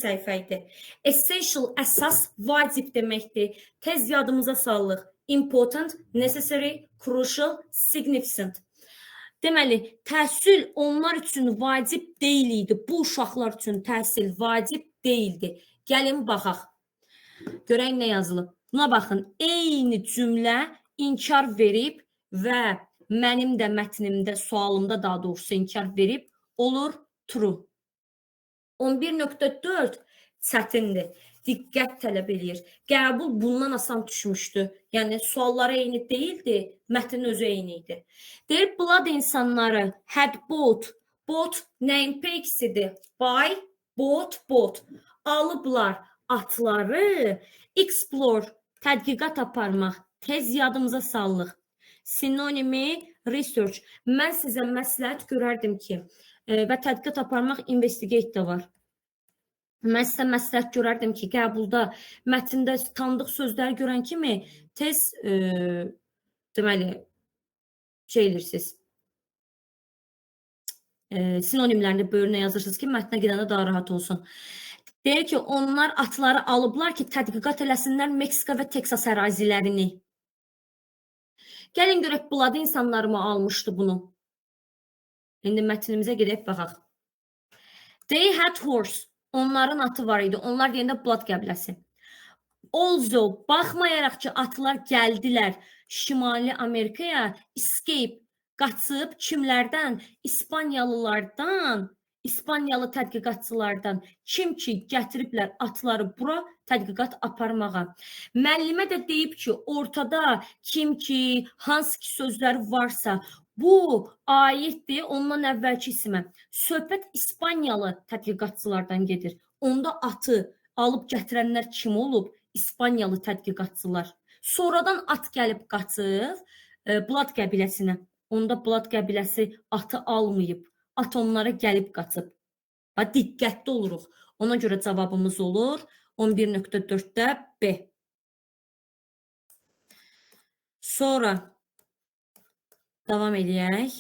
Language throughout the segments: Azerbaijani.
səhifə idi. Essential, əsas, vacib deməkdir. Tez yadımıza sallıq. Important, necessary, crucial, significant. Deməli, təhsil onlar üçün vacib deyil idi. Bu uşaqlar üçün təhsil vacib deyildi. Gəlin baxaq. Görək nə yazılıb. Buna baxın. Eyni cümlə inkar verib və mənim də mətnimdə, sualımda daha doğrusu inkar verib olur true. 11.4 çətindir. Diqqət tələb eləyir. Qəbul bundan asan düşmüşdü. Yəni sualları eyni deyildi, mətn özü eyni idi. Deyir, blood insanları had bought. Bought nəyin peksidir? Buy, bought. Alıblar atları. Explore, tədqiqat aparmaq. Tez yadımıza sallıq. Sinonimi research. Mən sizə məsləhət görərdim ki, və tədqiqat aparmaq investigate də var. Mən sizə məsləhət görərdim ki, qəbulda, mətndə tanıdıq sözləri görən kimi tez deməli eləyirsiniz. Sinonimlərini bölünə yazırsınız ki, mətnə gedəndə daha rahat olsun. Deyir ki, onlar atları alıblar ki, tədqiqat eləsinlər Meksika və Teksas ərazilərini. Gəlin görək, blood insanları mı almışdı bunu? İndi mətnimizə gedək baxaq. They had horse. Onların atı var idi. Onlar deyəndə blood qəbiləsi. Also, baxmayaraq ki, atlar gəldilər Şimali Amerikaya, escape, qaçıb kimlərdən? İspanyalılardan, İspanyalı tədqiqatçılardan. Kim ki, gətiriblər atları bura tədqiqat aparmağa. Müəllimə də deyib ki, ortada kim ki, hansı ki sözləri varsa, bu aiddir ondan əvvəlki isimə. Söhbət İspanyalı tədqiqatçılardan gedir. Onda atı alıb gətirənlər kim olub? İspanyalı tədqiqatçılar. Sonradan at gəlib qaçıb Blood qəbiləsinə. Onda Blood qəbiləsi atı almayıb. At onlara gəlib qaçıb. Diqqətli oluruq. Ona görə cavabımız olur 11.4-də B. Sonra davam eləyək.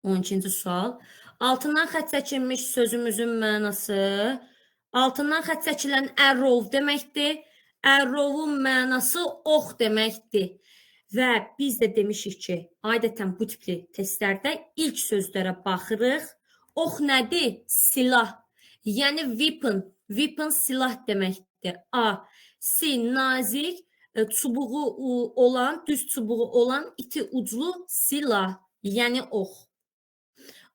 12-ci sual. Altından xətt çəkilmiş sözümüzün mənası. Altından xətt çəkilən arrow deməkdir. Arrow'un mənası ox deməkdir. Və biz də demişik ki, adətən bu tipli testlərdə ilk sözlərə baxırıq. Ox nədir? Silah. Yəni weapon. Weapon silah deməkdir. A. C. Nazik, çubuğu olan, düz çubuğu olan, iti uclu silah. Yəni ox.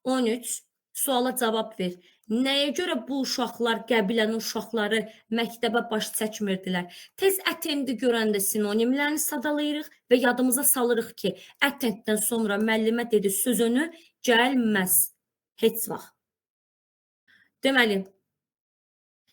13. Suala cavab ver. Nəyə görə bu uşaqlar, qəbilənin uşaqları məktəbə baş çəkmirdilər? Tez attendi görəndə sinonimlərini sadalayırıq və yadımıza salırıq ki, attenddən sonra müəllimə dedi sözünü gəlməz. Heç vaxt. Deməli,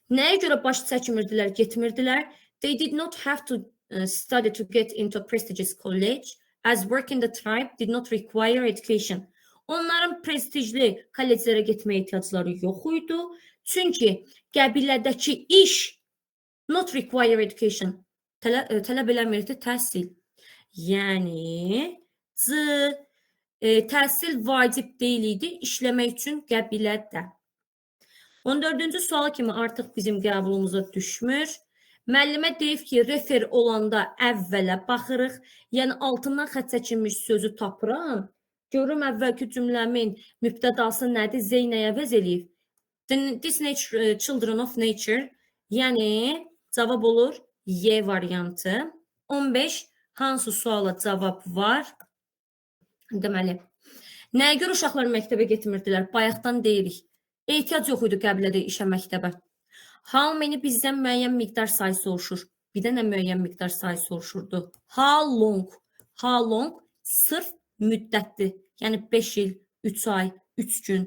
nəyə görə baş çəkmirdilər, getmirdilər? They did not have to study to get into a prestigious college, as work in the tribe did not require education. Onların prestijli kolleclərə getməyə ehtiyacları yox idi. Çünki qəbilədəki iş not require education. Tələb eləmirdi təhsil. Yəni, təhsil vacib deyil idi işləmək üçün qəbilədə. 14-cü sual kimi artıq bizim qəbulumuza düşmür. Müəllimə deyib ki, refer olanda əvvələ baxırıq. Yəni, altından xətt çəkilmiş sözü tapıram. Görürüm əvvəlki cümləmin mübtədası nədir? Zeynəyə əvəz eləyib. This children of nature. Yəni, cavab olur Y variantı. 15. Hansı suala cavab var? Deməli, nəyə görə uşaqlar məktəbə getmirdilər? Bayaqdan deyirik. Ehtiyac yox idi qəbilədə işə məktəbə. How many bizdən müəyyən miqdar sayı soruşur. Bir də nə müəyyən miqdar sayı soruşurdu? How long? How long? Sırf müddətdir. Yəni 5 il, 3 ay, 3 gün.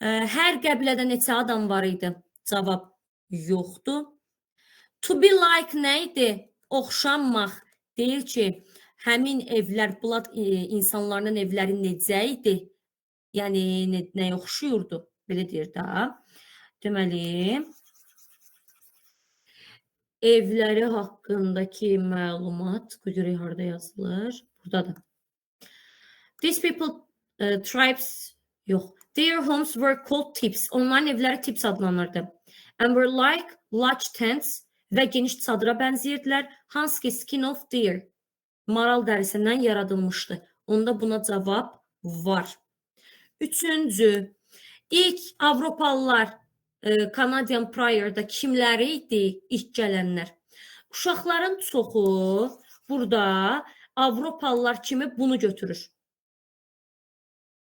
Hər qəbilədə neçə adam var idi? Cavab yoxdur. To be like nə idi? Oxşanmaq. Deyir ki, həmin evlər, blood insanların evləri necə idi? Yəni, nəyə oxşuyurdu? Belə deyir də. Deməli, evləri haqqındakı məlumat, görək harada yazılır? Buradadır. These people, tribes, yox. Their homes were called tips. Onların evləri tips adlanırdı. And were like large tents və geniş çadıra bənziyirdilər. Hanski skin of deer. Maral dərisindən yaradılmışdı. Onda buna cavab var. Üçüncü, ilk Avropalılar Canadian Prior'da kimləri idi? İlk gələnlər. Uşaqların çoxu burada Avropalılar kimi bunu götürür.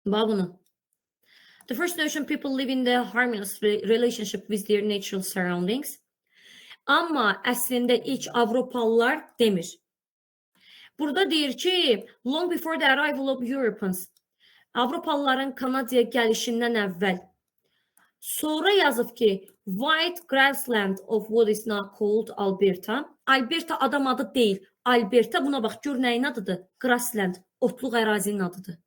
Bax bunu. The first notion people live in the harmonious relationship with their natural surroundings. Amma əslində ilk Avropalılar demir. Burada deyir ki, long before the arrival of Europeans, Avropalıların Kanadaya gəlişindən əvvəl. Sonra yazıb ki, white grassland of what is now called Alberta. Alberta adam adı deyil. Alberta, buna bax, gör nəyin adıdır? Grassland, otluq ərazinin adıdır.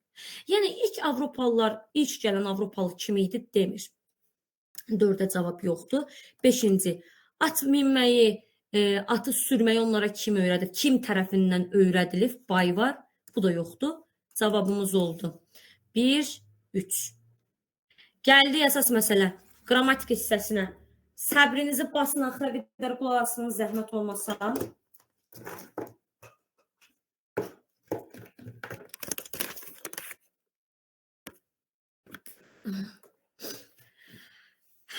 Yəni, ilk Avropalılar, ilk gələn Avropalı kimi idi demir. 4-ə cavab yoxdur. 5-ci, at minməyi, atı sürməyi onlara kim öyrədib? Kim tərəfindən öyrədilib? Bay var. Bu da yoxdur. Cavabımız oldu. 1, 3. Gəldi əsas məsələ. Qrammatik hissəsinə. Səbrinizi basın, axıra qədər qulaq asınız, zəhmət olmasa.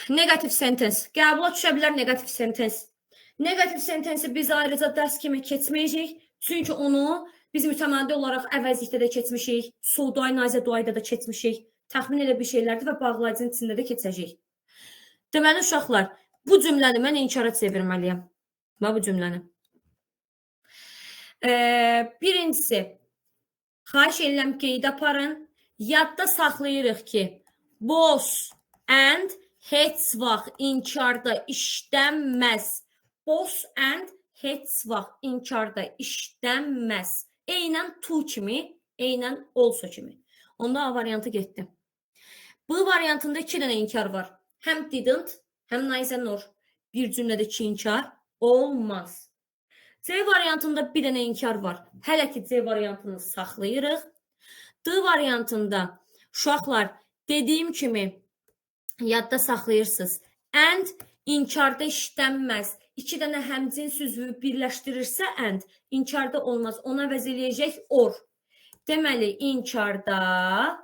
Negativ sentence. Qəbula düşə bilər negativ sentence. Negativ sentensi biz ayrıca dərs kimi keçməyəcək. Çünki onu biz mütəmadi olaraq əvəzlikdə də keçmişik. Soğuday, nazədayda da keçmişik. Təxmin elə bir şeylərdir və bağlayıcının içində də keçəcək. Deməli, uşaqlar, bu cümləni mən inkara çevirməliyəm. Və bu cümləni. Birincisi, xahiş edirəm qeyd aparın. Yadda saxlayırıq ki, boss and heç vaxt inkarda işlənməz. Boss and heç vaxt inkarda işlənməz. Eynən to kimi, eynən also kimi. Onda A variantı getdi. Bu variantında 2 dənə inkar var. Həm didn't, həm neither nor. Bir cümlədə 2 inkar olmaz. C variantında bir dənə inkar var. Hələ ki C variantını saxlayırıq. D variantında uşaqlar dediyim kimi yadda saxlayırsınız. And inkarda işlənməz. 2 dənə həmcins üzvü birləşdirirsə and inkarda olmaz. Ona əvəz eləyəcək or. Deməli, inkarda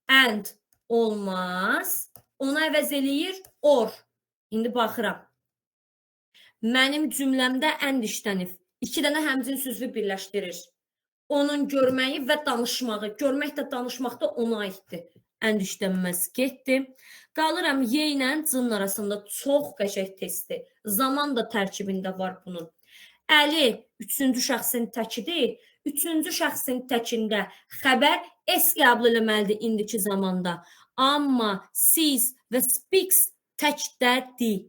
and olmaz. Ona əvəz eləyir or. İndi baxıram. Mənim cümləmdə and işlənib. 2 dənə həmcins üzvü birləşdirir. Onun görməyi və danışmağı. Görmək də danışmaq da ona aiddir. And işlənməz getdi. Qalıram Y ilə C-nin arasında çox qəşəng testdir. Zaman da tərkibində var bunun. Əli 3-cü şəxsin təkidir. 3-cü şəxsin təkində xəbər S qəbul eləməlidir indiki zamanda. Amma siz və speaks təkdədir.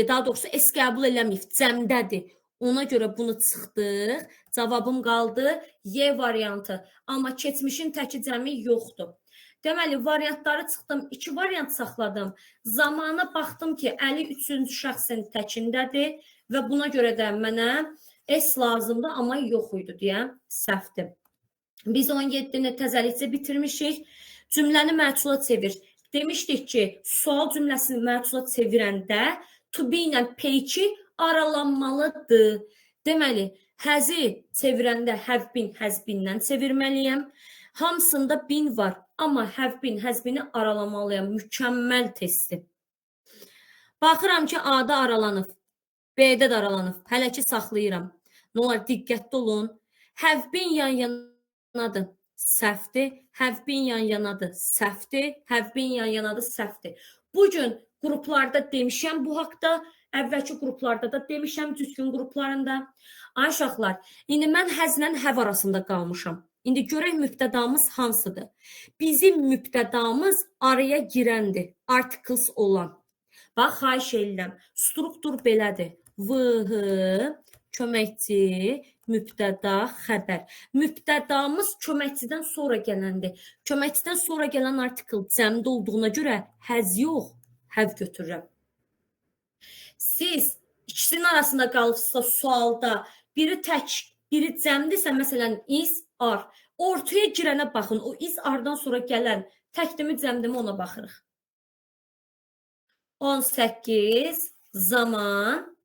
Daha doğrusu S qəbul eləməyib, cəmdədir. Ona görə bunu çıxdıq. Cavabım qaldı Y variantı. Amma keçmişin təki cəmi yoxdur. Deməli, variantları çıxdım. 2 variant saxladım. Zamana baxdım ki, Əli 3-cü şəxsin təkindədir və buna görə də mənə S lazımdır, amma yox idi deyə səhvdir. Biz 17-ni təzəlikcə bitirmişik. Cümləni məhdula çevir. Demişdik ki, sual cümləsini məhdula çevirəndə to be ilə peki aralanmalıdır. Deməli, həzi çevirəndə have been, has been-dən çevirməliyəm. Hamısında been var, amma have been, has been-i aralamalıyam. Mükəmməl testi. Baxıram ki, A-da aralanıb, B-də də aralanıb. Hələ ki, saxlayıram. Nə olar, diqqətli olun. Have been yan-yanadır, səhvdir. Have been yan-yanadır, səhvdir. Have been yan-yanadır, səhvdir. Bugün qruplarda demişəm bu haqda. Əvvəlki qruplarda da demişəm, düzgün qruplarında. Ay uşaqlar, indi mən həzlə həv arasında qalmışam. İndi görək mübtədamız hansıdır? Bizim mübtədamız araya girəndir. Articles olan. Bax, xahiş edirəm. Struktur belədir. VH, köməkçi, mübtəda, xəbər. Mübtədamız köməkçidən sonra gələndir. Köməkçidən sonra gələn artikel cəmdə olduğuna görə həz yox, həv götürürəm. Siz ikisinin arasında qalıbsa sualda biri tək, biri cəmdirsə, məsələn, is, ar. Ortaya girənə baxın. O is, ardan sonra gələn Təkdimi, cəmdimi ona baxırıq. 18 zaman.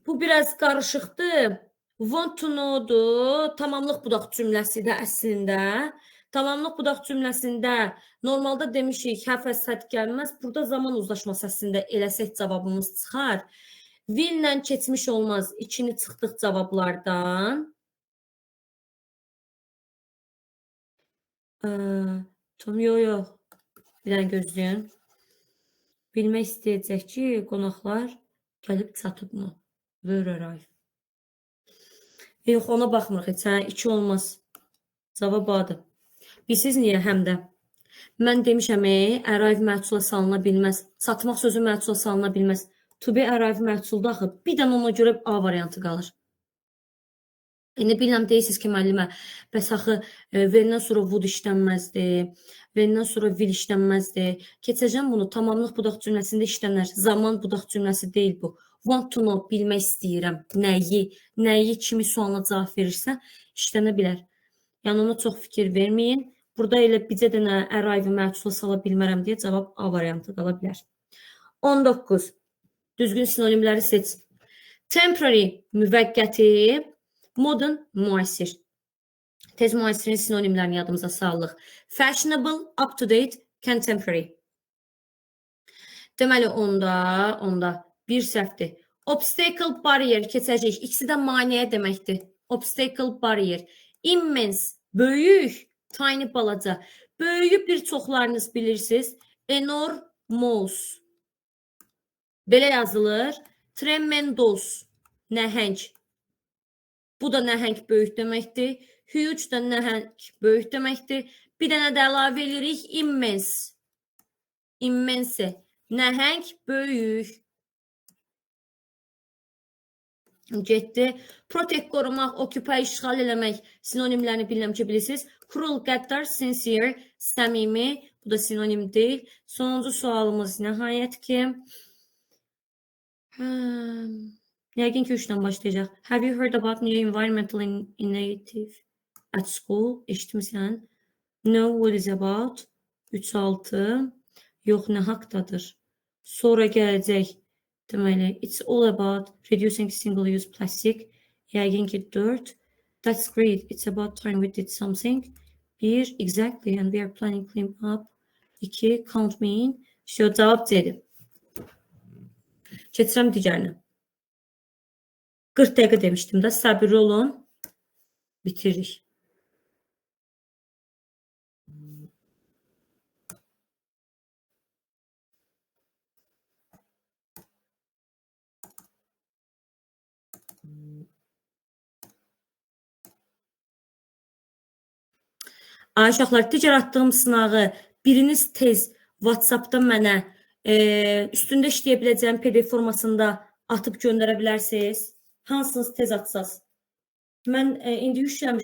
Bu biraz qarışıqdır. Want to know-dur. Tamamlıq budaq cümləsidir əslində. Tamamlıq budaq cümləsində normalda demişik, hərf və sədd gəlməz. Burada zaman uzlaşması əslində eləsək cavabımız çıxar. Will-lə keçmiş olmaz. İkini çıxdıq cavablardan. Tom, yox. Bir dənə gözləyin. Bilmək istəyəcək ki, qonaqlar gəlib çatıbmı? Will arrive. Yox, ona baxmırıq heç. 2 olmaz. Cavab adı. Bilirsiniz niyə? Həm də. Mən demişəm, arrive məhsula salına bilməz. Çatmaq sözü məhsula salına bilməz. To be arrive məhsulda axı. Bir dənə ona görə A variantı qalır. İndi bilməm deyirsiniz ki, müəllimə, bəs axı verindən sonra would işlənməzdi, verindən sonra will işlənməzdi. Keçəcəm bunu, tamamlıq budaq cümləsində işlənər. Zaman budaq cümləsi deyil bu. Want to know, bilmək istəyirəm. Nəyi, kimi sualına cavab verirsə, işlənə bilər. Yəni, ona çox fikir verməyin. Burada elə bizə dənə arrive məhsula sala bilmərəm deyə cavab A variantı qala bilər. 19. Düzgün sinonimləri seç. Temporary, müvəqqəti. Modern, müasir. Tez müasirin sinonimlərini yadımıza salıq. Fashionable, up-to-date, contemporary. Deməli, onda bir səhvdir. Obstacle, barrier keçəcək. İkisi də maneə deməkdir. Obstacle, barrier. Immense, böyük, tiny, balaca. Böyüyü bir çoxlarınız bilirsiniz. Enormous. Belə yazılır. Tremendous, nəhəng. Bu da nəhəng böyük deməkdir. Huge da nəhəng böyük deməkdir. Bir dənə də əlavə edirik. Immense. Immense. Nəhəng böyük. Getdi. Protect, qorumaq, occupy, işğal eləmək sinonimlərini bilirəm ki, bilirsiniz. Cruel, qəddar, sincere, səmimi. Bu da sinonim deyil. Sonuncu sualımız nəhayət ki. Yəqin ki, 3-dən başlayacaq. Have you heard about new environmental initiative at school? Eşitmisən? No, what is about? 3-6. Yox, nə haqdadır? Sonra gələcək. Deməli, it's all about reducing single-use plastic. Yəqin ki, 4. That's great. It's about time we did something. 1, exactly, and we are planning clean up. 2, count me in. İşte o cavab C-dir. Keçirəm digərinə. 40 dəqiqə demişdim də, səbirli olun, bitiririk. Ay uşaqlar, digər atdığım sınağı biriniz tez WhatsApp-da mənə üstündə işləyə biləcəyim PDF formasında atıb göndərə bilərsiniz. Hansınız tez atsaz? Mən indi yükləmişəm.